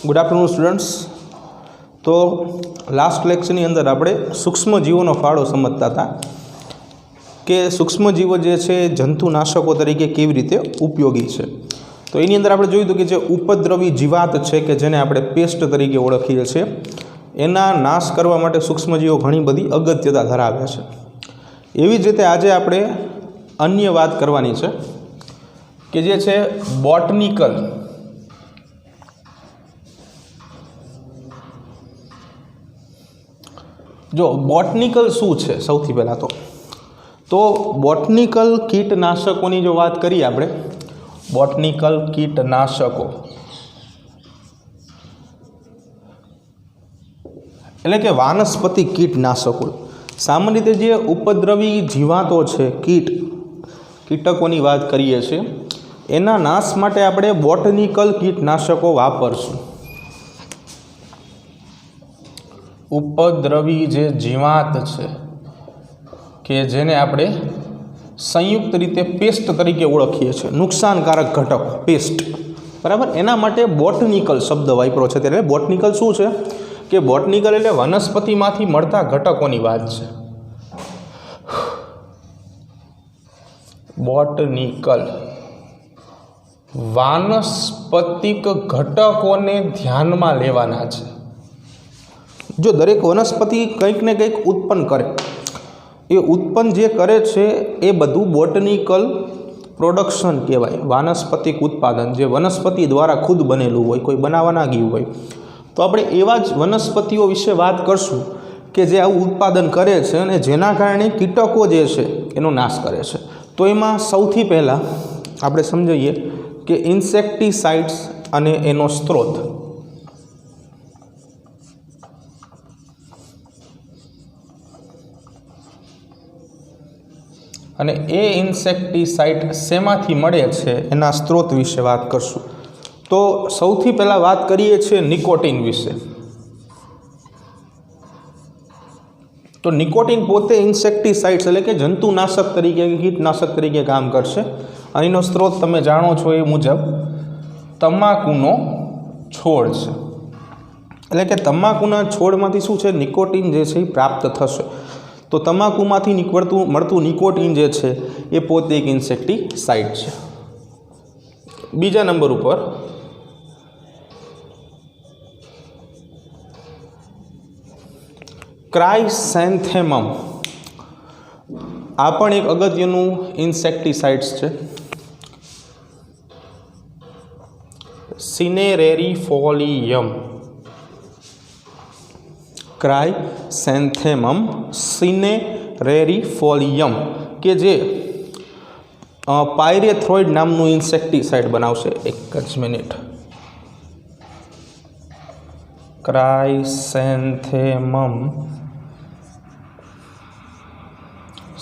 Good afternoon students. तो last लेक्चरनी अंदर આપણે સૂક્ષ્મજીવોનો ફાળો સમજતા હતા કે સૂક્ષ્મજીવો જે છે જંતુનાશકો તરીકે કેવી રીતે ઉપયોગી છે। તો એની અંદર આપણે જોયું કે જે ઉપદ્રવી જીવાત છે કે જેને આપણે પેસ્ટ તરીકે ઓળખીએ છીએ એના નાશ કરવા માટે સૂક્ષ્મજીવો ઘણી બધી અગત્યતા ધરાવે છે। એવી જ રીતે આજે આપણે અન્ય વાત કરવાની છે કે જે છે બોટનિકલ जो बोटनिकल शू है सौथी पहला तो बोटनिकल कीटनाशकों की जो बात करिए आपणे बोटनिकल कीटनाशकों एटले के वानस्पति कीटनाशकों सामान्य रीते जे उपद्रवी जीवातो है कीटकों की बात करिए छे एना नाश माटे आपणे बोटनिकल कीटनाशकों वापरशुं। उपद्रवी जे जीवात है कि जेने आपणे संयुक्त रीते पेस्ट तरीके ओळखीए छीए नुकसानकारक घटक पेस्ट बराबर एना माटे बोटनिकल शब्द वापरो छे। त्यारे बोटनिकल शुं छे कि बोटनिकल एटले वनस्पतिमांथी मळता घटकोनी वात छे। बोटनिकल वानस्पतिक घटकोने ध्यानमां लेवाना छे। जो दरेक वनस्पति कंईक ने कंईक उत्पन्न करे ए उत्पन्न जे करे छे ए बधुं बोटनिकल प्रोडक्शन कहेवाय। वानस्पतिक उत्पादन जे वनस्पति द्वारा खुद बनेलुं होय कोई बनावा ना गयुं होय। तो आपणे एवा ज वनस्पतिओ विषे वात करशुं के जे आवुं उत्पादन करे छे अने जेना कारणे कीटको जे छे एनो नाश करे छे। तो एमां सौथी पहेला आपणे समजावीए के इन्सेक्टिसाइड्स अने एनो स्त्रोत। અને એ ઇન્સેક્ટિસાઇડ શેમાંથી મળે છે એના સ્ત્રોત વિશે વાત કરશું। તો સૌથી પહેલાં વાત કરીએ છીએ નિકોટિન વિશે। તો નિકોટિન પોતે ઇન્સેક્ટિસાઇડ્સ એટલે કે જંતુનાશક તરીકે કીટનાશક તરીકે કામ કરશે અને એનો સ્ત્રોત તમે જાણો છો એ મુજબ તમાકુનો છોડ છે। એટલે કે તમાકુના છોડમાંથી શું છે નિકોટિન જે છે એ પ્રાપ્ત થશે। तो तमाकूमांथी मळतुं निकोटिन जे छे ए पोते एक इन्सेक्टिसाइड छे। बीजा नंबर पर क्रायसेंथेमम आ पण एक अगत्यनुं इन्सेक्टिसाइड्स छे। सिनेरेरिफोलियम क्रायसेंथेमम सिनेरेरिफोलियम के जे पायरेथ्रोइड नामनु इन्सेक्टिसाइड बनावशे। एक ज मिनिट क्रायसेंथेमम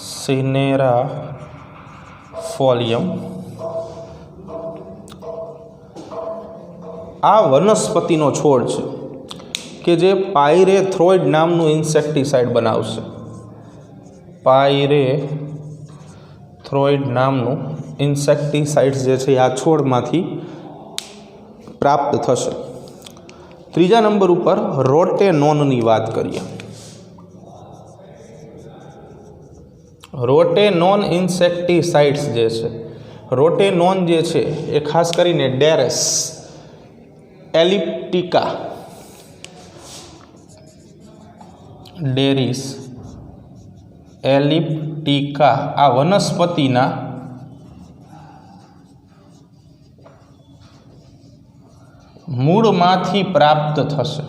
सिनेराफोलियम आ वनस्पतिनो छोड़ छे कि जे पायरेथ्रोइड नामनु इन्सेक्टिसाइड बनावशे। पायरेथ्रोइड नामनु इन्सेक्टिसाइड्स जे छे आ छोड़मांथी प्राप्त थशे। त्रीजा नंबर पर रोटेनोननी वात करीए। रोटेनोन इन्सेक्टिसाइड्स जे छे रोटेनोन जे छे ए खास करीने डेरेस एलिप्टिका डेरिस एलिप्टिका आ वनस्पतिना मूळमांथी प्राप्त थशे।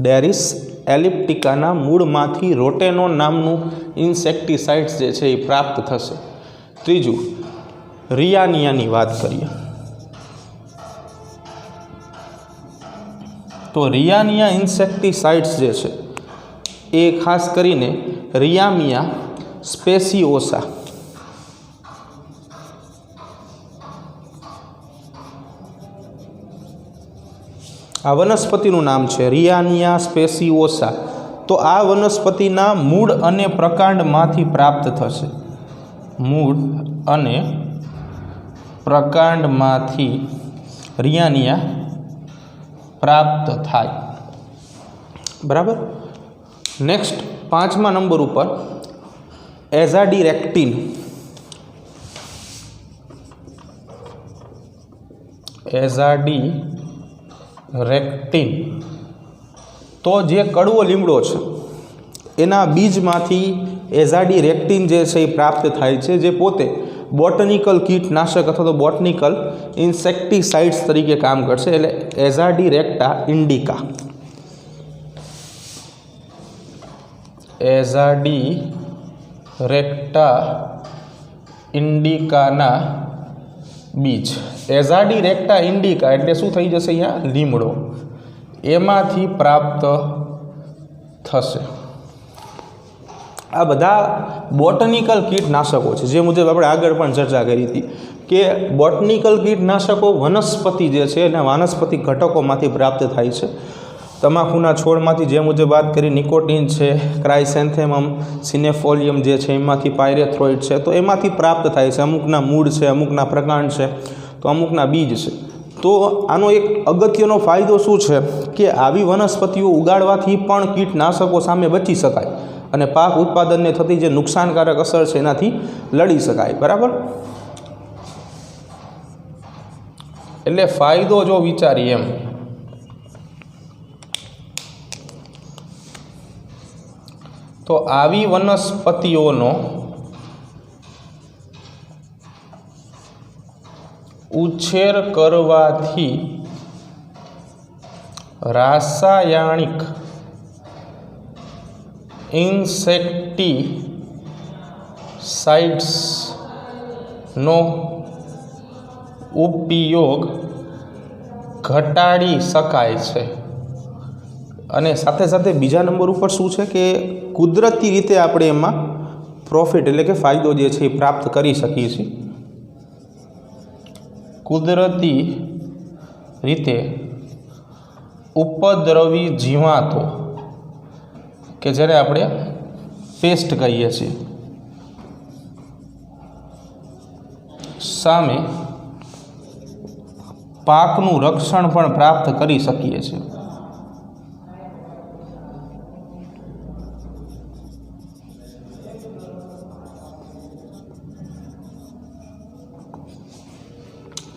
डेरिस एलिप्टिकाना मूळमांथी रोटेनोन नामनु इन्सेक्टिसाइड्स जे छे ए प्राप्त थशे। त्रीजું रियानियानी वात करीए तो रियानिया इन्सेक्टिसाइड्स जे छे ए खास करीने रियामिया स्पेसियोसा आ वनस्पतिनुं नाम छे रियानिया स्पेसियोसा। तो आ वनस्पतिना मूळ अने प्रकांडमांथी प्राप्त थशे। मूळ अने प्रकांडमांथी રિયાનિયા પ્રાપ્ત થાય। બરાબર। નેક્સ્ટ 5મા નંબર ઉપર એઝાડિરેક્ટિન। એઝાડિરેક્ટિન તો જે કડવો લીમડો છે એના બીજમાંથી એઝાડિરેક્ટિન જે છે એ પ્રાપ્ત થાય છે, જે પોતે બોટનિકલ કીટનાશક અથવા તો બોટનિકલ ઇન્સેક્ટિસાઇડ્સ તરીકે કામ કરશે, એટલે એઝાડિરેક્ટા ઇન્ડિકા। એઝાડિરેક્ટા ઇન્ડિકાના બીજ, એઝાડિરેક્ટા ઇન્ડિકા એટલે શું થઈ જશે? અહીંયા લીમડો, એમાંથી પ્રાપ્ત થશે। આ બધા બોટનિકલ કીટનાશકો છે, જે મુજબ આપણે આગળ પણ ચર્ચા કરી હતી કે બોટનિકલ કીટનાશકો વનસ્પતિ જે છે એના વાનસ્પતિક ઘટકોમાંથી પ્રાપ્ત થાય છે। તમાકુના છોડમાંથી જે મુજબ વાત કરી, નિકોટીન છે, ક્રાયસેન્થેમમ, સિનેફોલિયમ જે છે એમાંથી, પાયરેથ્રોઇડ છે, તો એમાંથી પ્રાપ્ત થાય છે। અમુકના મૂળ છે, અમુકના પ્રકાંડ છે, તો અમુકના બીજ છે। તો આનો એક અગત્યનો ફાયદો શું છે કે આવી વનસ્પતિઓ ઉગાડવાથી પણ કીટનાશકો સામે બચી શકાય અને પાક ઉત્પાદનને થતી જે નુકસાનકારક અસર છે એનાથી લડી શકાય। બરાબર। એટલે ફાયદો જો વિચારીએ એમ તો આવી વનસ્પતિઓનો ઉછેર કરવાથી રાસાયણિક ઇન્સેક્ટિસાઇડ્સનો ઉપયોગ ઘટાડી શકાય છે। અને સાથે સાથે બીજા નંબર ઉપર શું છે કે કુદરતી રીતે આપણે એમાં પ્રોફિટ એટલે કે ફાયદો જે છે એ પ્રાપ્ત કરી શકીએ છીએ। કુદરતી રીતે ઉપદ્રવી જીવાતો કે જેને આપણે પેસ્ટ કહીએ છીએ સામે પાકનું રક્ષણ પણ પ્રાપ્ત કરી શકીએ છીએ।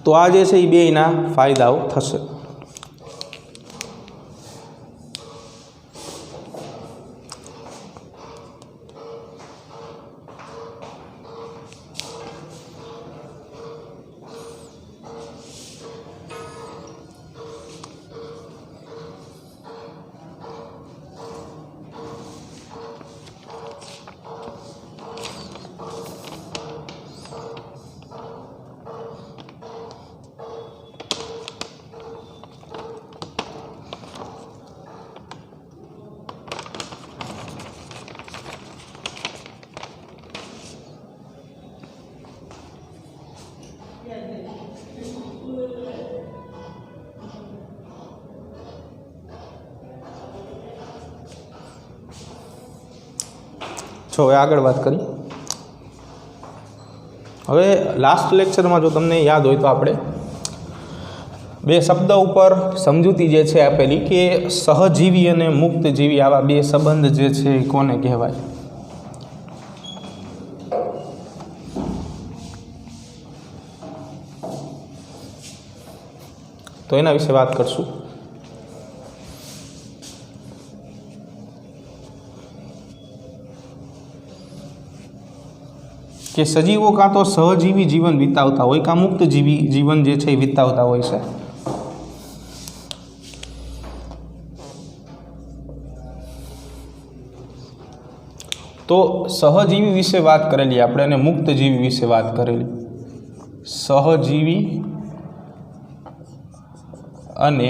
તો આ જે છે એ બેયના ફાયદાઓ થશે। હવે આગળ વાત કરી। હવે લાસ્ટ લેક્ચરમાં જો તમને યાદ હોય તો આપણે બે શબ્દ ઉપર સમજૂતી જે છે આપેલી કે સહજીવી અને મુક્તજીવી, આવા બે સંબંધ જે છે એ કોને કહેવાય? તો એના વિશે વાત કરશું। કે સજીવો કાં તો સહજીવી જીવન વિતાવતા હોય કાં મુક્તજીવી જીવન જે છે એ વિતાવતા હોય છે। તો સહજીવી વિશે વાત કરેલી આપણે અને મુક્તજીવી વિશે વાત કરેલી। સહજીવી અને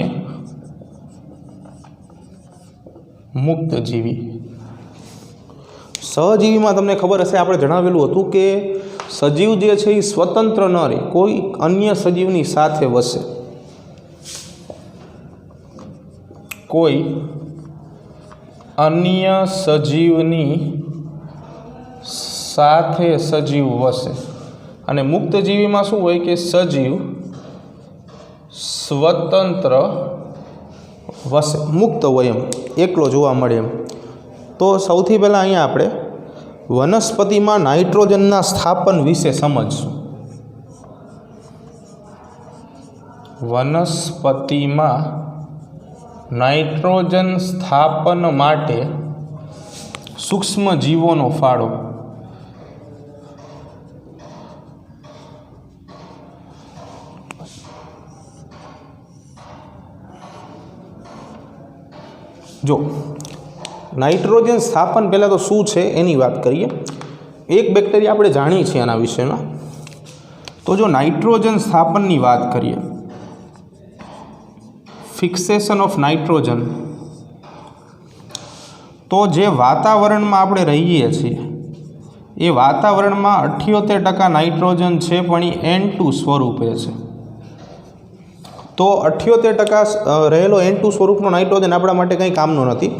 મુક્તજીવી। સહજીવીમાં તમને ખબર હશે આપણે જણાવેલું હતું કે સજીવ જે છે એ સ્વતંત્ર ન રહે, કોઈ અન્ય સજીવની સાથે વસે, કોઈ અન્ય સજીવની સાથે સજીવ વસે। અને મુક્તજીવીમાં શું હોય કે સજીવ સ્વતંત્ર વસે, મુક્ત હોય એમ, એકલો જોવા મળે એમ. તો સૌથી પહેલાં અહીંયા આપણે વનસ્પતિમાં નાઇટ્રોજનના સ્થાપન વિશે સમજશું. વનસ્પતિમાં નાઇટ્રોજન સ્થાપન માટે સૂક્ષ્મ જીવોનો ફાળો. જો નાઇટ્રોજન સ્થાપન પહેલાં તો શું છે એની વાત કરીએ. એક બેક્ટેરિયા આપણે જાણીએ છીએ આના વિશેમાં. તો જો નાઇટ્રોજન સ્થાપનની વાત કરીએ, ફિક્સેશન ઓફ નાઇટ્રોજન, તો જે વાતાવરણમાં આપણે રહીએ છીએ એ વાતાવરણમાં 78% નાઇટ્રોજન છે, પણ એ N2 સ્વરૂપે છે. તો 78% રહેલો N2 સ્વરૂપનો નાઇટ્રોજન આપણા માટે કંઈ કામનો નથી,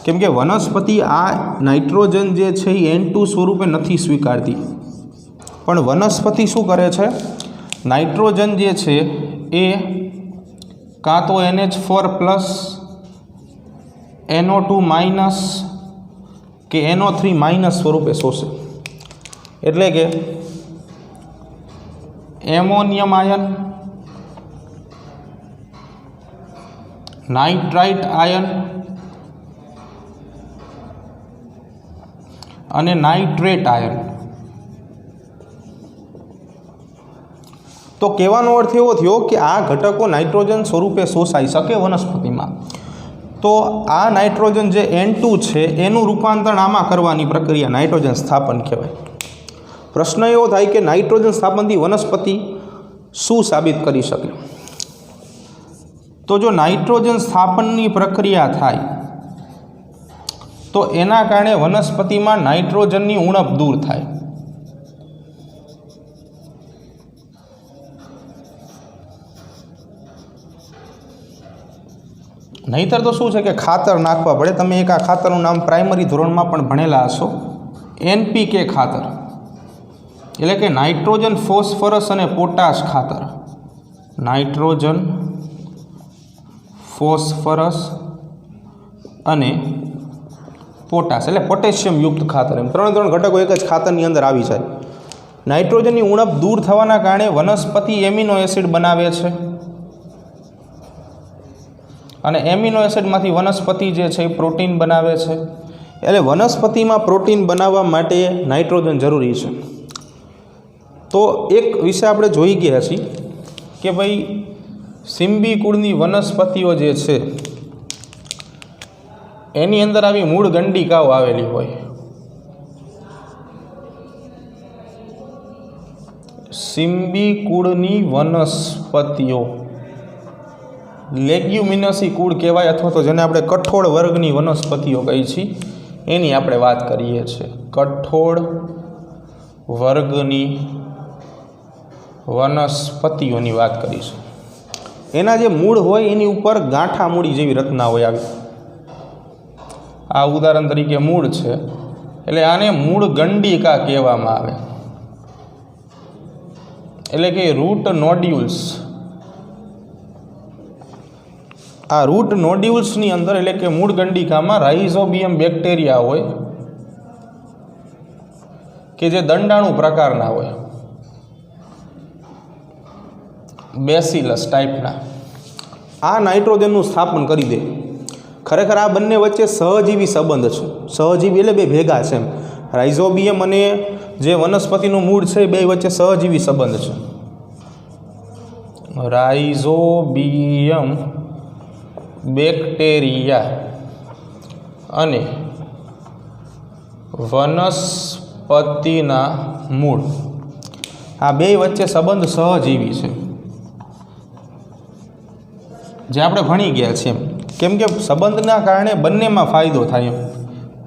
કેમ કે વનસ્પતિ આ નાઇટ્રોજન જે છે એ N2 સ્વરૂપે નથી સ્વીકારતી. પણ વનસ્પતિ શું કરે છે, નાઇટ્રોજન જે છે એ કાં તો NH4+, NO2- કે NO3- સ્વરૂપે શોષે. એટલે કે એમોનિયમ આયન, નાઇટ્રાઇટ આયન અને નાઇટ્રેટ આયન. તો કહેવાનો અર્થ એવો થયો કે આ ઘટકો નાઇટ્રોજન સ્વરૂપે શોષાઈ શકે વનસ્પતિમાં. તો આ નાઇટ્રોજન જે N2 છે એનું રૂપાંતરણ આમાં કરવાની પ્રક્રિયા નાઇટ્રોજન સ્થાપન કહેવાય. પ્રશ્ન એવો થાય કે નાઇટ્રોજન સ્થાપનથી વનસ્પતિ શું સાબિત કરી શકે? તો જો નાઇટ્રોજન સ્થાપનની પ્રક્રિયા થાય તો એના કારણે વનસ્પતિમાં નાઇટ્રોજનની ઉણપ દૂર થાય. નહીંતર તો શું છે કે ખાતર નાખવા પડે. તમે એક આ ખાતરનું નામ પ્રાઇમરી ધોરણમાં પણ ભણેલા હશો, NPK ખાતર, એટલે કે નાઇટ્રોજન, ફોસ્ફરસ અને પોટાશ ખાતર. નાઇટ્રોજન, ફોસ્ફરસ અને પોટાશ એટલે પોટેશિયમ યુક્ત ખાતર. એમ ત્રણ ઘટકો એક જ ખાતરની અંદર આવી જાય. નાઇટ્રોજનની ઉણપ દૂર થવાના કારણે વનસ્પતિ એમિનો એસિડ બનાવે છે, અને એમિનો એસિડમાંથી વનસ્પતિ જે છે એ પ્રોટીન બનાવે છે. એટલે વનસ્પતિમાં પ્રોટીન બનાવવા માટે નાઇટ્રોજન જરૂરી છે. તો એક વિષય આપણે જોઈ ગયા છીએ કે ભાઈ સિમ્બી કુળની વનસ્પતિઓ જે છે એની અંદર આવી મૂળ ગંડિકાઓ આવેલી હોય. સિમ્બી કુળની વનસ્પતિઓ લેગ્યુમિનસી કુળ કહેવાય, અથવા તો જેને આપણે કઠોળ વર્ગની વનસ્પતિઓ કહીએ છીએ એની આપણે વાત કરીએ છીએ. કઠોળ વર્ગની વનસ્પતિઓની વાત કરીશું. એના જે મૂળ હોય એની ઉપર ગાંઠા મૂડી જેવી રચના હોય આવી. આ ઉદાહરણ તરીકે મૂળ છે, એટલે આને મૂળ ગંડિકા કહેવામાં આવે. એટલે કે રૂટ નોડ્યુલ્સ. આ રૂટ નોડ્યુલ્સની અંદર એટલે કે મૂળ ગંડિકામાં રાઇઝોબિયમ બેક્ટેરિયા હોય કે જે દંડાણુ પ્રકારના હોય, બેસિલસ ટાઈપના. આ નાઇટ્રોજનનું સ્થાપન કરી દે. ખરેખર આ બંને વચ્ચે સહજીવી સંબંધ છે. સહજીવી એટલે બે ભેગા છે એમ. રાઇઝોબિયમ અને જે વનસ્પતિનું મૂળ છે બે વચ્ચે સહજીવી સંબંધ છે. રાઇઝોબિયમ બેક્ટેરિયા અને વનસ્પતિના મૂળ, આ બે વચ્ચે સંબંધ સહજીવી છે, જે આપણે ભણી ગયા છીએ. કેમ કે સંબંધના કારણે બંનેમાં ફાયદો થાય. એમ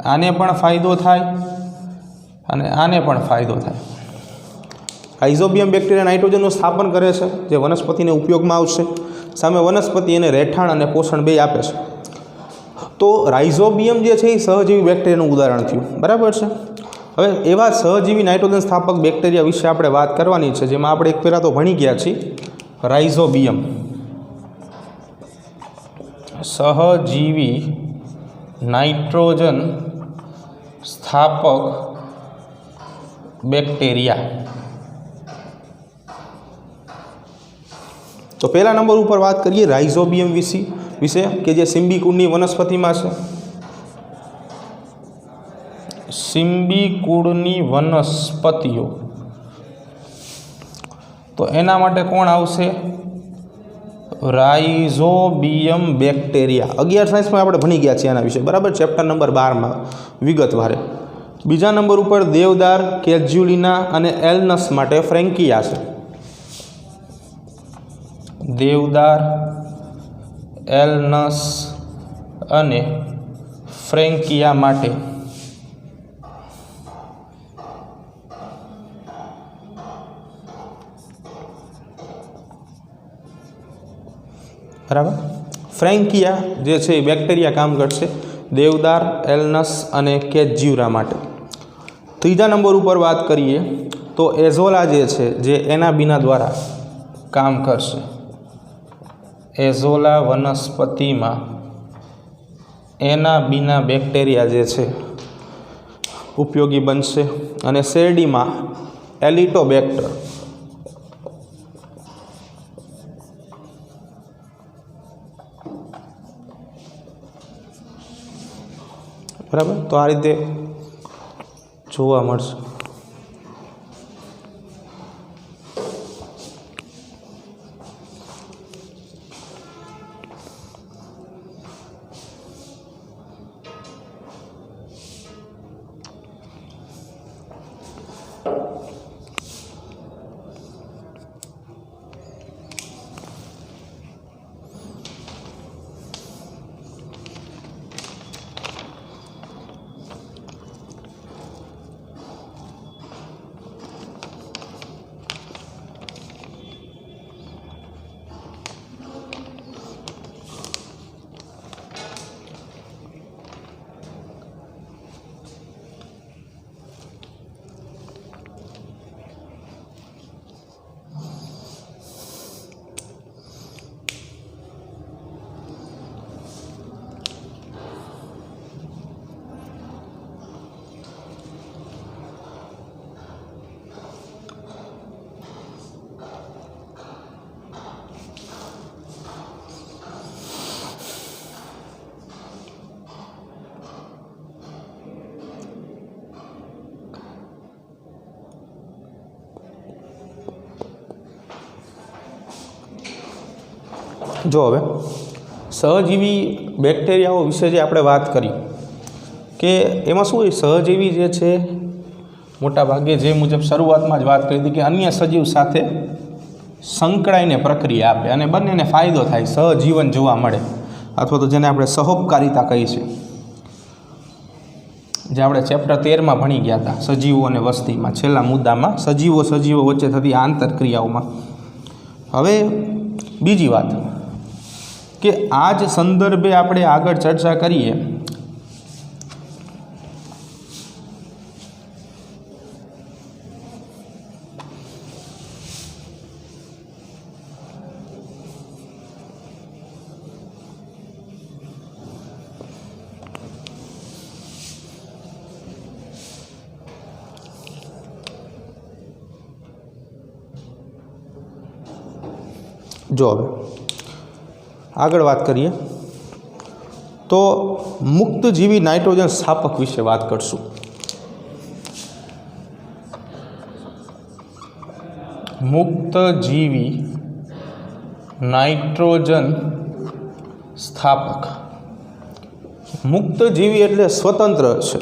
આને પણ ફાયદો થાય અને આને પણ ફાયદો થાય. રાઇઝોબિયમ બેક્ટેરિયા નાઇટ્રોજનનું સ્થાપન કરે છે જે વનસ્પતિને ઉપયોગમાં આવશે. સામે વનસ્પતિ એને રહેઠાણ અને પોષણ બે આપે છે. તો રાઇઝોબિયમ જે છે એ સહજીવી બેક્ટેરિયાનું ઉદાહરણ થયું, બરાબર છે. હવે એવા સહજીવી નાઇટ્રોજન સ્થાપક બેક્ટેરિયા વિશે આપણે વાત કરવાની છે, જેમાં આપણે એક પહેલાં તો ભણી ગયા છીએ રાઇઝોબિયમ. સહજીવી નાઇટ્રોજન સ્થાપક બેક્ટેરિયા. તો પહેલા નંબર ઉપર વાત કરીએ રાઇઝોબિયમ વિશે કે જે સિમ્બીકુળની વનસ્પતિમાં છે. સિમ્બીકુળની વનસ્પતિઓ, તો એના માટે કોણ આવશે? Rhizobium bacteria. 11 સાયન્સમાં આપણે ભણી ગયા છીએ આના વિશે, બરાબર, ચેપ્ટર નંબર 12માં વિગતવારે. બીજા નંબર ઉપર દેવદાર, કેજ્યુલિના અને એલનસ માટે ફ્રેન્કિયા છે. દેવદાર, એલનસ અને ફ્રેન્કિયા માટે બરાબર. ફ્રેન્કિયા જે છે એ બેક્ટેરિયા કામ કરશે દેવદાર, એલનસ અને કેજ્યુરા માટે. ત્રીજા નંબર ઉપર વાત કરીએ તો એઝોલા જે છે જે એનાબીના દ્વારા કામ કરશે. એઝોલા વનસ્પતિમાં એનાબીના બેક્ટેરિયા જે છે ઉપયોગી બનશે. અને શેરડીમાં એલિટોબેક્ટર. બરાબર, તો આ રીતે જોવા મળશે. જો હવે સહજીવી બેક્ટેરિયાઓ વિશે જે આપણે વાત કરી કે એમાં શું હોય, સહજીવી જે છે મોટા ભાગે જે મુજબ શરૂઆતમાં જ વાત કરી હતી કે અન્ય સજીવ સાથે સંકળાઈને પ્રક્રિયા આપે અને બંનેને ફાયદો થાય, સહજીવન જોવા મળે, અથવા તો જેને આપણે સહોપકારિતા કહી છે, જે આપણે ચેપ્ટર 13માં ભણી ગયા હતા સજીવો અને વસ્તીમાં, છેલ્લા મુદ્દામાં સજીવો વચ્ચે થતી આંતરક્રિયાઓમાં. હવે બીજી વાત કે આ જ સંદર્ભે આપણે આગળ ચર્ચા કરીએ જો હવે આગળ વાત કરીએ તો મુક્તજીવી નાઇટ્રોજન સ્થાપક વિશે વાત કરશું. મુક્તજીવી નાઇટ્રોજન સ્થાપક. મુક્તજીવી એટલે સ્વતંત્ર છે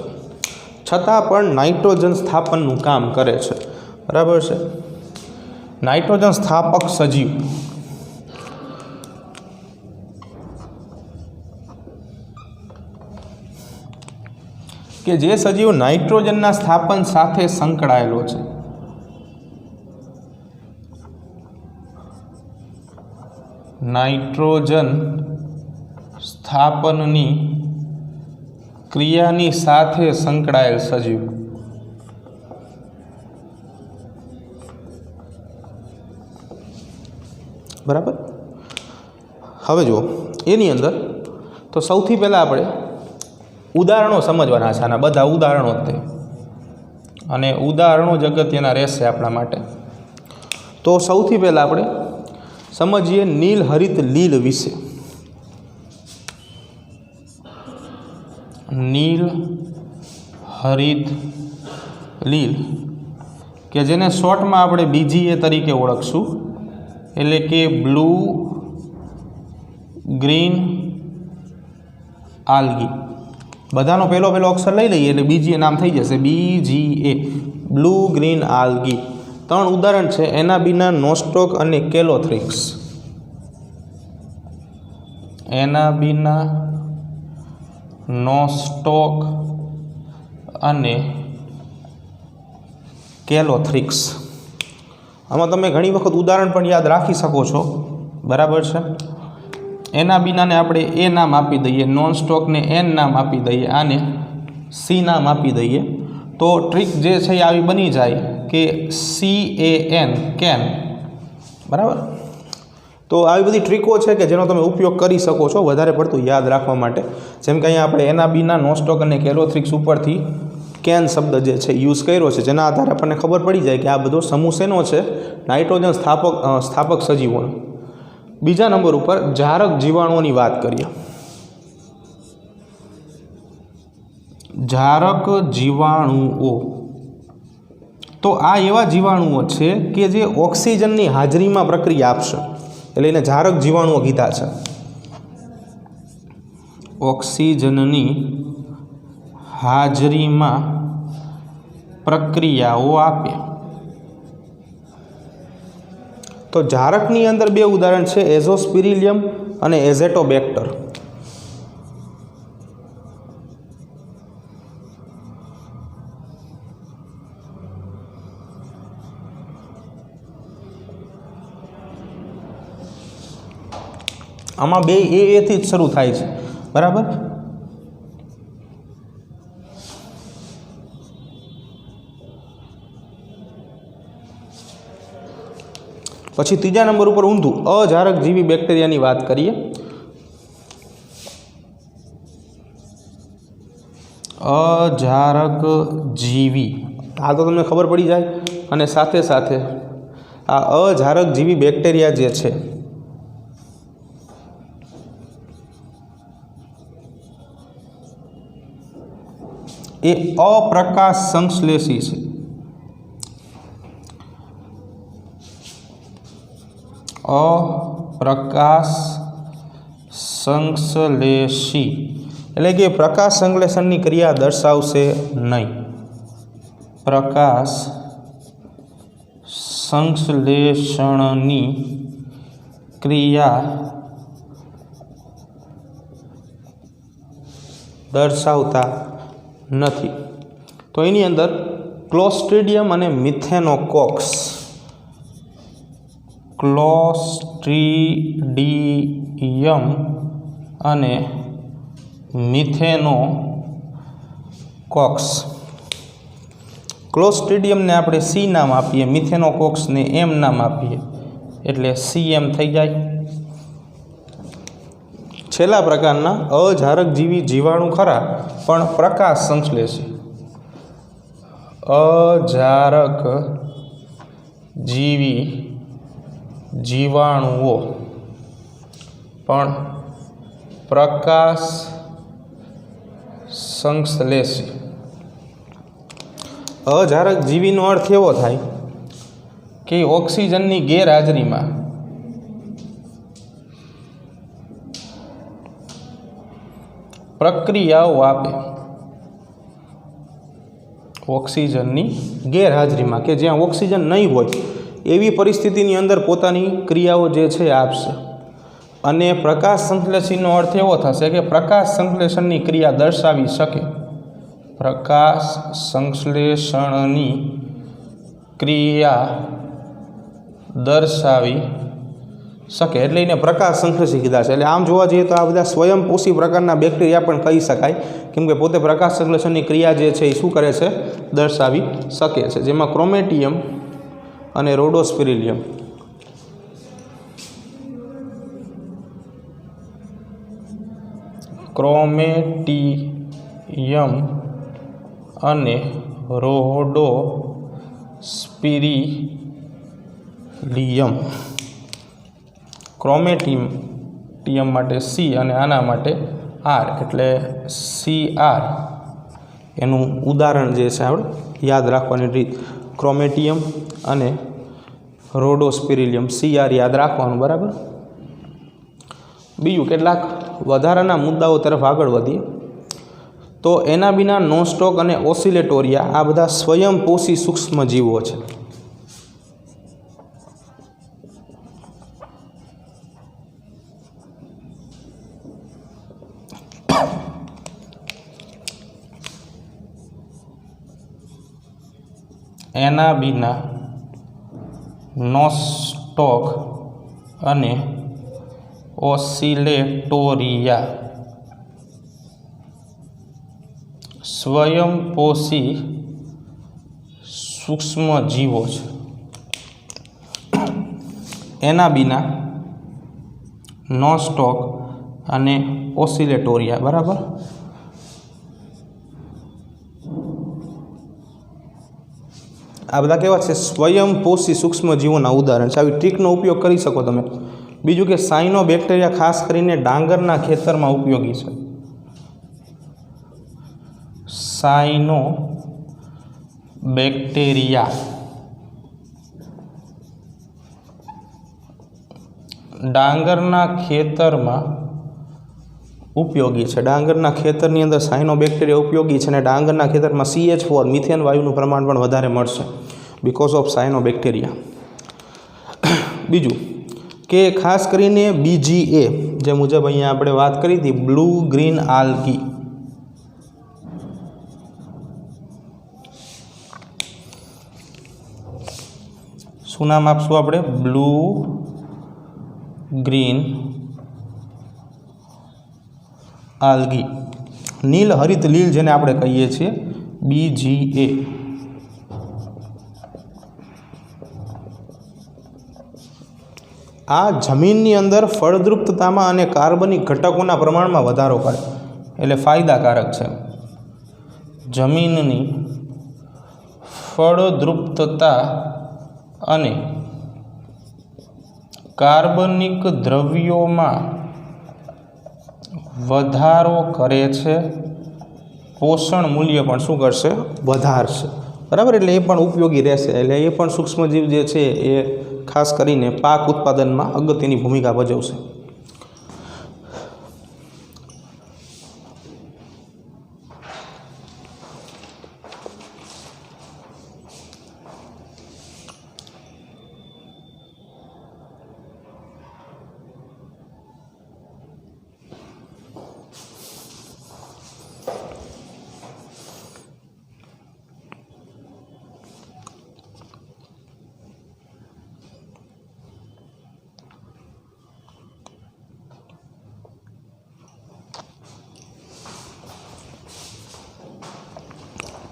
છતાં પણ નાઇટ્રોજન સ્થાપનનું કામ કરે છે, બરાબર છે. નાઇટ્રોજન સ્થાપક સજીવ કે જે સજીવ નાઇટ્રોજનના સ્થાપન સાથે સંકળાયેલો છે. નાઇટ્રોજન સ્થાપનની ક્રિયાની સાથે સંકળાયેલ સજીવ. બરાબર. હવે જુઓ એની અંદર तो સૌથી પહેલાં આપણે ઉદાહરણો સમજવાના છે, આના બધા ઉદાહરણો જ તે, અને ઉદાહરણો જ અગત્યના રહેશે આપણા માટે. તો સૌથી પહેલાં આપણે સમજીએ નીલ હરિત લીલ વિશે. નીલ હરિત લીલ કે જેને શોર્ટમાં આપણે BGA તરીકે ઓળખશું, એટલે કે બ્લુ ગ્રીન આલ્ગી. બધાનો પહેલો અક્ષર લઈ લઈએ એટલે BGA નામ થઈ જશે, BGA, બ્લુ ગ્રીન આલ્ગી. 3 ઉદાહરણ છે, એનાબીના, નોસ્ટોક અને કેલોથ્રિક્સ. એનાબીના, નોસ્ટોક અને કેલોથ્રિક્સ. આમાં તમે ઘણી વખત ઉદાહરણ પણ યાદ રાખી શકો છો, બરાબર છે. એનાબીનાને આપણે એ નામ આપી દઈએ, નોનસ્ટોકને N નામ આપી દઈએ, આને C નામ આપી દઈએ, તો ટ્રીક જે છે એ આવી બની જાય કે CAN, કેન, બરાબર. તો આવી બધી ટ્રીકો છે કે જેનો તમે ઉપયોગ કરી શકો છો વધારે પડતું યાદ રાખવા માટે. જેમ કે અહીંયા આપણે એનાબીના, નોસ્ટોક અને કેલોથ્રિક્સ ઉપરથી કેન શબ્દ જે છે યુઝ કર્યો છે, જેના આધારે આપણને ખબર પડી જાય કે આ બધો સમૂહ શેનો છે, નાઇટ્રોજન સ્થાપક સજીવોનો. બીજા નંબર ઉપર જારક જીવાણુઓની વાત કરીએ. જારક જીવાણુઓ, તો આ એવા જીવાણુઓ છે કે જે ઓક્સિજનની હાજરીમાં પ્રક્રિયા આપશે, એટલે એને જારક જીવાણુઓ કીધા છે. ઓક્સિજનની હાજરીમાં પ્રક્રિયાઓ આપે. તો જારકની અંદર 2 ઉદાહરણ છે, એઝોસ્પિરિલિયમ અને એઝેટોબેક્ટર. આમાં 2 એથી જ શરૂ થાય છે, બરાબર. પછી ત્રીજા નંબર ઉપર ઊંધું અજારક જીવી બેક્ટેરિયાની વાત કરીએ. અજારક જીવી, આ તો તમને ખબર પડી જાય, અને સાથે સાથે આ અજારક જીવી બેક્ટેરિયા જે છે એ અપ્રકાશ સંશ્લેષી છે. અપ્રકાશ સંશ્લેષી એટલે કે પ્રકાશ સંશ્લેષણની ક્રિયા દર્શાવશે નહીં. પ્રકાશ સંશ્લેષણની ક્રિયા દર્શાવતા નથી. તો એની અંદર ક્લોસ્ટ્રીડિયમ અને મિથેનોકોક્સ. ક્લોસ્ટ્રીડિયમ અને મિથેનોકોક્સ. ક્લોસ્ટ્રીડિયમને આપણે C નામ આપીએ, મિથેનોકોક્સને M નામ આપીએ, એટલે CM થઈ જાય. છેલ્લા પ્રકારના અજારક જીવી જીવાણુ ખરા પણ પ્રકાશ સંશ્લેષી. અજારક જીવી જીવાણુઓ પણ પ્રકાશ સંશ્લેષી. અજારક જીવીનો અર્થ એવો થાય કે ઓક્સિજનની ગેરહાજરીમાં પ્રક્રિયાઓ આપે. ઓક્સિજનની ગેરહાજરીમાં, કે જ્યાં ઓક્સિજન નહીં હોય એવી પરિસ્થિતિની અંદર પોતાની ક્રિયાઓ જે છે આપશે. અને પ્રકાશ સંશ્લેષીનો અર્થ એવો થશે કે પ્રકાશ સંશ્લેષણની ક્રિયા દર્શાવી શકે. પ્રકાશ સંશ્લેષણની ક્રિયા દર્શાવી શકે, એટલે એને પ્રકાશ સંશ્લેષી કીધા છે. એટલે આમ જોવા જઈએ તો આ બધા સ્વયંપોષી પ્રકારના બેક્ટેરિયા પણ કહી શકાય, કેમ કે પોતે પ્રકાશ સંશ્લેષણની ક્રિયા જે છે એ શું કરે છે, દર્શાવી શકે છે. જેમાં ક્રોમેટિયમ અને રોડોસ્પિરિલિયમ. ક્રોમેટિયમ અને રોડોસ્પિરિલિયમ. ક્રોમેટિયમ માટે સી અને આના માટે આર, એટલે CR એનું ઉદાહરણ જે છે આપણે યાદ રાખવાની રીત, ક્રોમેટિયમ અને રોડોસ્પિરિલિયમ, CR યાદ રાખવાનું, બરાબર. બીજું કેટલાક વધારાના મુદ્દાઓ તરફ આગળ વધીએ તો એના વિના નોસ્ટોક અને ઓસિલેટોરિયા આ બધા સ્વયંપોષી સૂક્ષ્મ જીવો છે. એના વિના નોસ્ટોક અને ઓસિલેટોરિયા સ્વયંપોષી સૂક્ષ્મ જીવો છે. એના વિના નોસ્ટોક અને ઓસિલેટોરિયા, બરાબર. આ બધા કેવા છે? સ્વયંપોષી સૂક્ષ્મ જીવોના ઉદાહરણ છે. આવી ટ્રીકનો ઉપયોગ કરી શકો તમે. બીજું કે સાયનોબેક્ટેરિયા ખાસ કરીને ડાંગરના ખેતરમાં ઉપયોગી છે. સાયનોબેક્ટેરિયા ડાંગરના ખેતરમાં ઉપયોગી છે. ડાંગરના ખેતરની અંદર સાયનોબેક્ટેરિયા ઉપયોગી છે અને ડાંગરના ખેતરમાં CH4 મિથેન વાયુનું પ્રમાણ પણ વધારે મળશે બિકોઝ ઓફ સાયનોબેક્ટેરિયા. બીજું કે ખાસ કરીને BGA જે મુજબ અહીંયા આપણે વાત કરી હતી, બ્લુ ગ્રીન આલ્ગી, શું નામ આપશું આપણે? બ્લુ ગ્રીન આલ્ગી, નીલ હરિત લીલ જેને આપણે કહીએ છીએ, BGA. આ જમીનની અંદર ફળદ્રુપતામાં અને કાર્બનિક ઘટકોના પ્રમાણમાં વધારો કરે, એટલે ફાયદાકારક છે. જમીનની ફળદ્રુપતા અને કાર્બનિક દ્રવ્યોમાં વધારો કરે છે. પોષણ મૂલ્ય પણ શું કરશે? વધારશે, બરાબર. એટલે એ પણ ઉપયોગી રહેશે. એટલે એ પણ સૂક્ષ્મજીવ જે છે એ ખાસ કરીને પાક ઉત્પાદનમાં અગત્યની ભૂમિકા ભજવશે.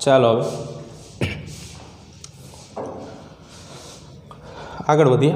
ચાલો હવે આગળ વધીએ.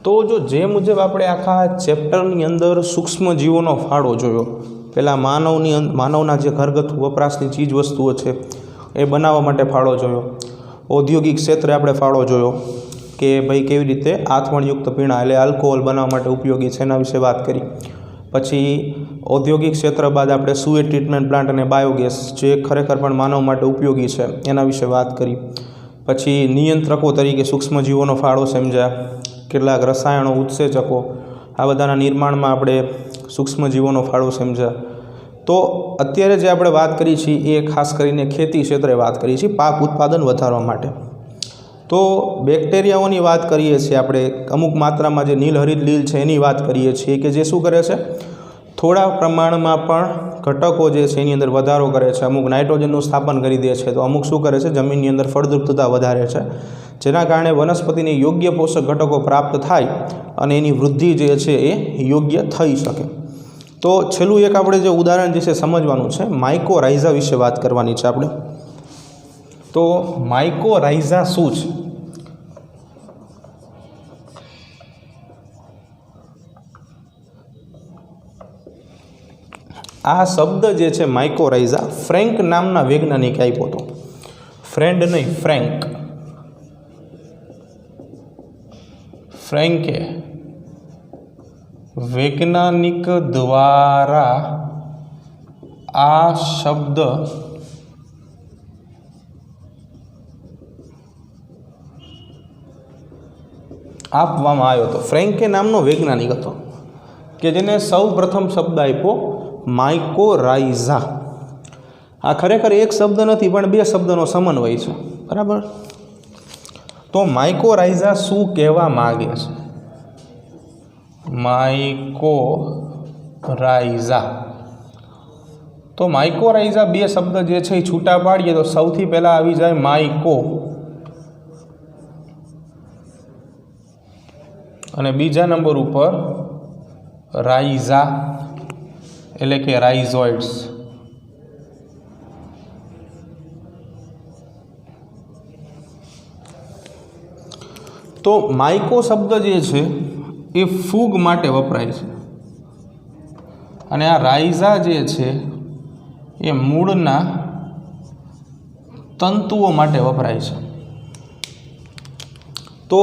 તો જો જે મુજબ આપણે આખા ચેપ્ટરની અંદર સૂક્ષ્મ જીવોનો ફાળો જોયો, પહેલાં માનવના જે ઘરગથ્થુ વપરાશની ચીજ વસ્તુઓ છે એ બનાવવા માટે ફાળો જોયો, ઔદ્યોગિક ક્ષેત્રે આપણે ફાળો જોયો કે ભાઈ કેવી રીતે આથવણયુક્ત પીણા એટલે આલ્કોહોલ બનાવવા માટે ઉપયોગી છે એના વિશે વાત કરી. પછી ઔદ્યોગિક ક્ષેત્ર બાદ આપણે સુએજ ટ્રીટમેન્ટ પ્લાન્ટ અને બાયોગેસ જે ખરેખર પણ માનવ માટે ઉપયોગી છે એના વિશે વાત કરી. પછી નિયંત્રકો તરીકે સૂક્ષ્મજીવોનો ફાળો સમજ્યા, કેટલાક રસાયણો, ઉત્સેચકો, આ બધાના નિર્માણમાં આપણે સૂક્ષ્મજીવોનો ફાળો સમજ્યા. તો અત્યારે જે આપણે વાત કરી છીએ એ ખાસ કરીને ખેતી ક્ષેત્રે વાત કરી છીએ પાક ઉત્પાદન વધારવા માટે. તો બેક્ટેરિયાઓની વાત કરીએ છીએ આપણે, અમુક માત્રામાં જે નીલહરિત લીલ છે એની વાત કરીએ છીએ કે જે શું કરે છે, થોડા પ્રમાણમાં પણ ઘટકો જે છે એની અંદર વધારો કરે છે, અમુક નાઇટ્રોજનનું સ્થાપન કરી દે છે, તો અમુક શું કરે છે, જમીનની અંદર ફળદ્રુપતા વધારે છે, જેના કારણે વનસ્પતિને યોગ્ય પોષક ઘટકો પ્રાપ્ત થાય અને એની વૃદ્ધિ જે છે એ યોગ્ય થઈ શકે. તો છેલ્લું એક આપણે જે ઉદાહરણ જે છે સમજવાનું છે, માઇકોરાઇઝા વિશે વાત કરવાની છે આપણે. તો માઇકોરાઇઝા શું છે? આ શબ્દ જે છે માઇકોરાઇઝા ફ્રેન્ક નામના વૈજ્ઞાનિકે આપ્યો હતો. ફ્રેન્ડ નહીં, ફ્રેન્ક. ફ્રેન્કે વૈજ્ઞાનિક દ્વારા આ શબ્દ આપવામાં આવ્યો હતો. ફ્રેન્કે નામનો વૈજ્ઞાનિક હતો કે જેને સૌ પ્રથમ શબ્દ આપ્યો માઇકોરાઇઝા. આ ખરેખર એક શબ્દ નથી પણ બે શબ્દનો સમન્વય છે, બરાબર. તો માઇકોરાઇઝા શું કહેવા માગે છે? માઇકોરાઇઝા, તો માઇકોરાઇઝા બે શબ્દ જે છે એ છૂટા પાડીએ તો સૌથી પહેલાં આવી જાય માઇકો, અને બીજા નંબર ઉપર રાઇઝા એટલે કે રાઇઝોઇડ્સ. તો માઇકો શબ્દ જે છે એ ફૂગ માટે વપરાય છે, અને આ રાઇઝા જે છે એ મૂળના તંતુઓ માટે વપરાય છે. તો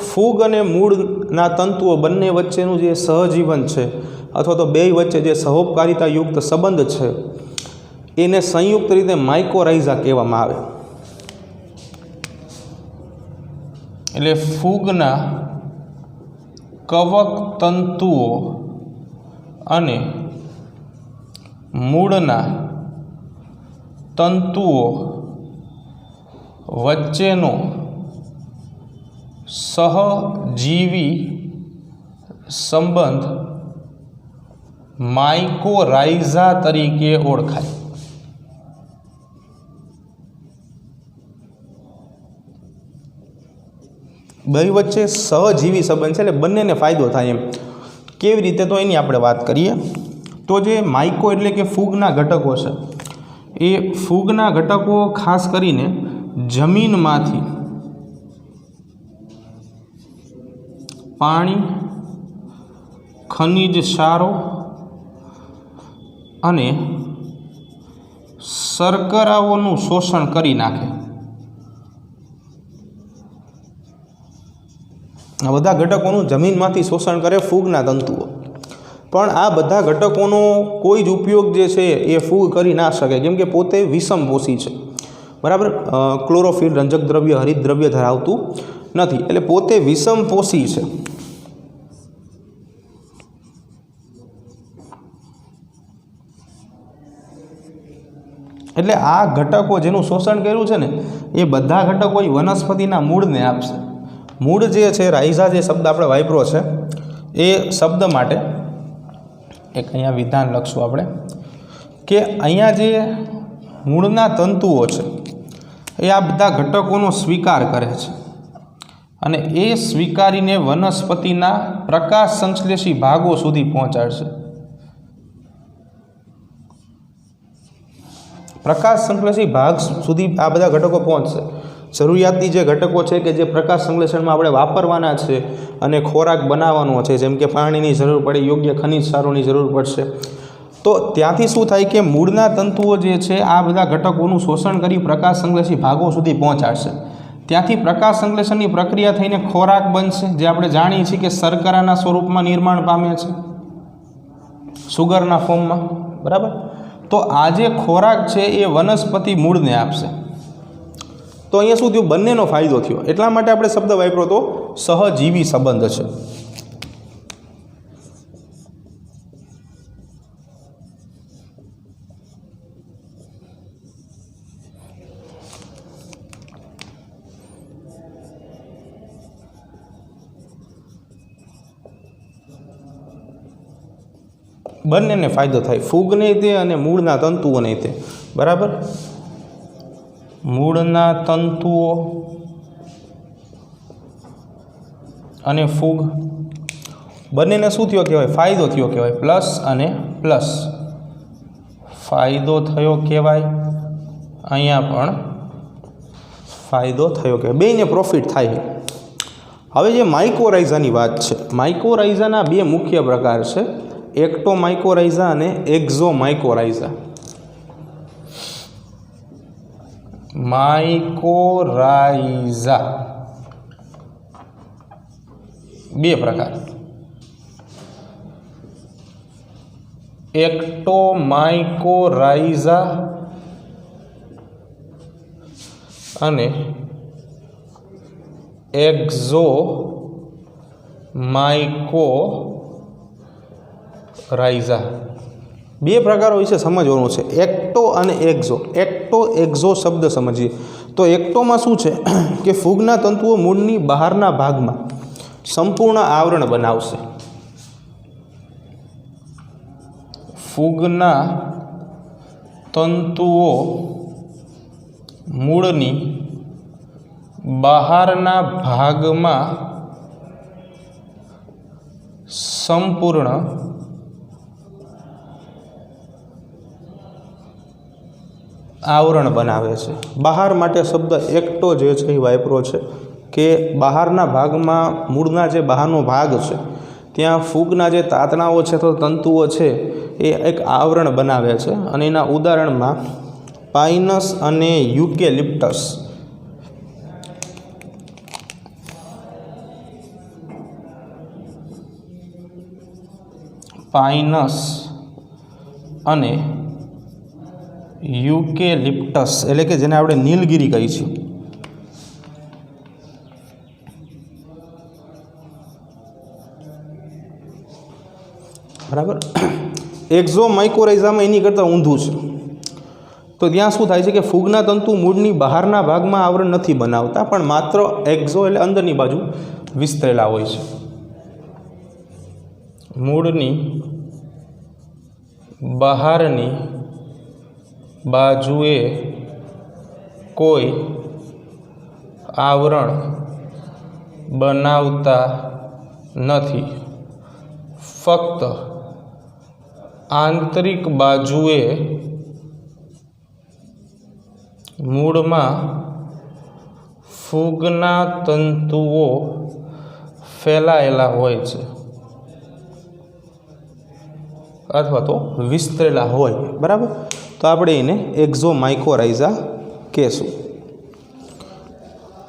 ફૂગ અને મૂળના તંતુઓ બંને વચ્ચેનું જે સહજીવન છે અથવા તો બે વચ્ચે જે સહોપકારિતાયુક્ત સંબંધ છે એને સંયુક્ત રીતે માઇકોરાઇઝા કહેવામાં આવે. એટલે ફૂગના કવક તંતુઓ અને મૂળના તંતુઓ વચ્ચેનો સહજીવી સંબંધ માઇકોરાઇઝા તરીકે ઓળખાય. બે વચ્ચે સહજીવી સંબંધ છે એટલે બંનેને ફાયદો થાય એમ. કેવી રીતે? તો એની આપણે વાત કરીએ. તો જે માઇકો એટલે કે ફૂગના ઘટકો છે, એ ફૂગના ઘટકો ખાસ કરીને જમીનમાંથી પાણી, ખનિજ ક્ષારો અને શર્કરાઓનું શોષણ કરી નાખે. આ બધા ઘટકોનું જમીનમાંથી શોષણ કરે ફૂગના તંતુઓ. પણ આ બધા ઘટકોનો કોઈ જ ઉપયોગ જે છે એ ફૂગ કરી ના શકે, કેમ કે પોતે વિષમપોષી છે, બરાબર. ક્લોરોફિલ, રંજક દ્રવ્ય, હરિત દ્રવ્ય ધરાવતું નથી, એટલે પોતે વિષમપોષી છે. એટલે આ ઘટકો જેનું શોષણ કર્યું છે ને એ બધા ઘટકો એ વનસ્પતિના મૂળને આપશે. મૂળ જે છે, રાઇઝા જે શબ્દ આપણે વાપર્યો છે, એ શબ્દ માટે એક અહીંયા વિધાન લખશું આપણે કે અહીંયા જે મૂળના તંતુઓ છે એ આ બધા ઘટકોનો સ્વીકાર કરે છે, અને એ સ્વીકારીને વનસ્પતિના પ્રકાશ સંશ્લેષી ભાગો સુધી પહોંચાડશે. પ્રકાશ સંશ્લેષી ભાગ સુધી આ બધા ઘટકો પહોંચશે. જરૂરિયાતની જે ઘટકો છે કે જે પ્રકાશ સંશ્લેષણમાં આપણે વાપરવાના છે અને ખોરાક બનાવવાનો છે, જેમ કે પાણીની જરૂર પડે, યોગ્ય ખનિજ ક્ષારોની જરૂર પડશે, તો ત્યાંથી શું થાય કે મૂળના તંતુઓ જે છે આ બધા ઘટકોનું શોષણ કરી પ્રકાશ સંશ્લેષી ભાગો સુધી પહોંચાડશે. ત્યાંથી પ્રકાશ સંશ્લેષણની પ્રક્રિયા થઈને ખોરાક બનશે, જે આપણે જાણીએ છીએ કે શર્કરાના સ્વરૂપમાં નિર્માણ પામે છે, સુગરના ફોર્મમાં, બરાબર. તો આ જે ખોરાક છે એ વનસ્પતિ મૂળને આપશે. તો અહીંયા શું થયું? બંનેનો ફાયદો થયો. એટલા માટે આપણે શબ્દ વાપર્યો તો સહજીવી સંબંધ છે. બંનેને ફાયદો થાય, ફૂગને તે અને મૂળના તંતુઓને તે, બરાબર. મૂળના તંતુઓ અને ફૂગ બંનેને શું થયો કહેવાય? ફાયદો થયો કહેવાય. પ્લસ અને પ્લસ ફાયદો થયો કહેવાય. અહીંયા પણ ફાયદો થયો કહેવાય, બેયને પ્રોફિટ થાય. હવે જે માઇકોરાઇઝાની વાત છે, માઇકોરાઇઝાના બે મુખ્ય પ્રકાર છે, એક્ટોમાઇકોરાઇઝા અને એક્ઝોમાઇકોરાઇઝા. માઇકોરાઇઝા બે પ્રકાર, એક્ટોમાઇકોરાઇઝા અને એક્ઝોમાઇકોરાઇઝા બે પ્રકારો વિશે સમજવાનું છે, એક્ટો અને એક્ઝો. એક્ટો એક્ઝો શબ્દ સમજીએ તો એક્ટોમાં શું છે કે ફૂગના તંતુઓ મૂળની બહારના ભાગમાં સંપૂર્ણ આવરણ બનાવશે. ફૂગના તંતુઓ મૂળની બહારના ભાગમાં સંપૂર્ણ આવરણ બનાવે છે. બહાર માટે શબ્દ એક્ટો જે છે એ વાપરો છે કે બહારના ભાગમાં, મૂળના જે બહારનો ભાગ છે ત્યાં ફૂગના જે તાતણાઓ છે તો તંતુઓ છે એ એક આવરણ બનાવે છે. અને એના ઉદાહરણમાં પાઇનસ અને યુકેલિપ્ટસ. પાઇનસ અને યુકેલિપ્ટસ એટલે કે જેને આપણે નીલગિરી કહીએ છીએ. બરાબર. એક્ઝોમાઇકોરાઇઝામાં એની કરતાં ઊંધું છે. તો ત્યાં શું થાય છે કે ફૂગના તંતુ મૂળની બહારના ભાગમાં આવરણ નથી બનાવતા, પણ માત્ર એક્ઝો એટલે અંદરની બાજુ વિસ્તરેલા હોય છે. મૂળની બહારની બાજુએ કોઈ આવરણ બનાવતા નથી, ફક્ત આંતરિક બાજુએ મૂળમાં ફૂગના તંતુઓ ફેલાયેલા હોય છે અથવા તો વિસ્તરેલા હોય. બરાબર. તો આપણે એને એક્ઝોમાઇકોરાઇઝા કહેશું.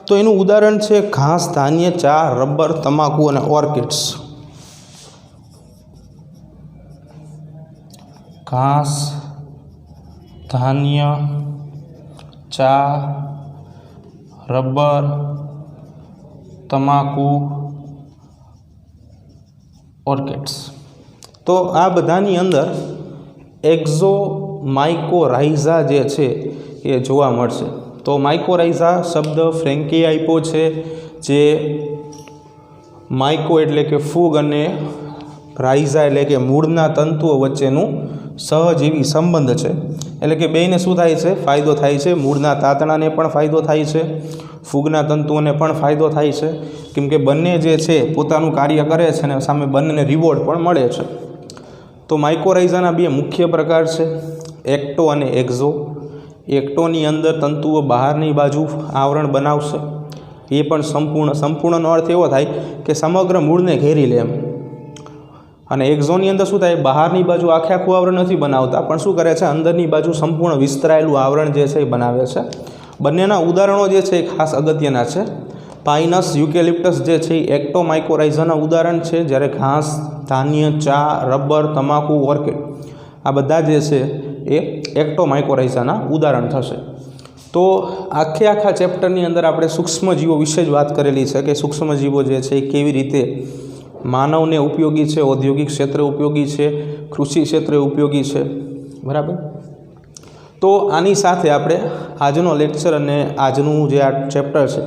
તો એનું ઉદાહરણ છે ઘાસ, ધાન્ય, ચા, રબર, તમાકુ અને ઓર્કિડ્સ. ઘાસ, ધાન્ય, ચા, રબર, તમાકુ, ઓર્કિડ્સ. તો આ બધાની અંદર એક્ઝોમાઇકોરાઇઝા જે છે એ જોવા મળશે. તો માઇકોરાઇઝા શબ્દ ફ્રેન્કી આપ્યો છે, જે માઇકો એટલે કે ફૂગ અને રાઇઝા એટલે કે મૂળના તંતુઓ વચ્ચેનું સહજીવી સંબંધ છે. એટલે કે બેયને શું થાય છે? ફાયદો થાય છે. મૂળના તાતણાને પણ ફાયદો થાય છે, ફૂગના તંતુઓને પણ ફાયદો થાય છે, કેમ કે બંને જે છે પોતાનું કાર્ય કરે છે અને સામે બંનેને રિવોર્ડ પણ મળે છે. તો માઇકોરાઇઝાના બે મુખ્ય પ્રકાર છે, એક્ટો અને એક્ઝો. એક્ટોની અંદર તંતુઓ બહારની બાજુ આવરણ બનાવશે, એ પણ સંપૂર્ણનો અર્થ એવો થાય કે સમગ્ર મૂળને ઘેરી લે એમ. અને એક્ઝોની અંદર શું થાય? બહારની બાજુ આખે આખું આવરણ નથી બનાવતા, પણ શું કરે છે? અંદરની બાજુ સંપૂર્ણ વિસ્તરાયેલું આવરણ જે છે એ બનાવે છે. બંનેના ઉદાહરણો જે છે એ ખાસ અગત્યના છે. પાઇનસ, યુકેલિપ્ટસ જે છે એ એક્ટોમાઇકોરાઇઝાના ઉદાહરણ છે, જ્યારે ઘાસ, ધાન્ય, ચા, રબર, તમાકુ, ઓર્કિડ આ બધા જે છે એ એક્ટોમાઇકોરાઇઝાના ઉદાહરણ થશે. તો આખા ચેપ્ટરની અંદર આપણે સૂક્ષ્મજીવો વિશે જ વાત કરેલી છે કે સૂક્ષ્મજીવો જે છે એ કેવી રીતે માનવને ઉપયોગી છે, ઔદ્યોગિક ક્ષેત્રે ઉપયોગી છે, કૃષિ ક્ષેત્રે ઉપયોગી છે. બરાબર. તો આની સાથે આપણે આજનો લેક્ચર અને આજનું જે આ ચેપ્ટર છે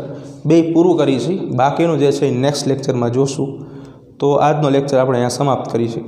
બે પૂરું કરીશું. બાકીનું જે છે નેક્સ્ટ લેક્ચરમાં જોશું. તો આજનો લેક્ચર આપણે અહીંયા સમાપ્ત કરીશું.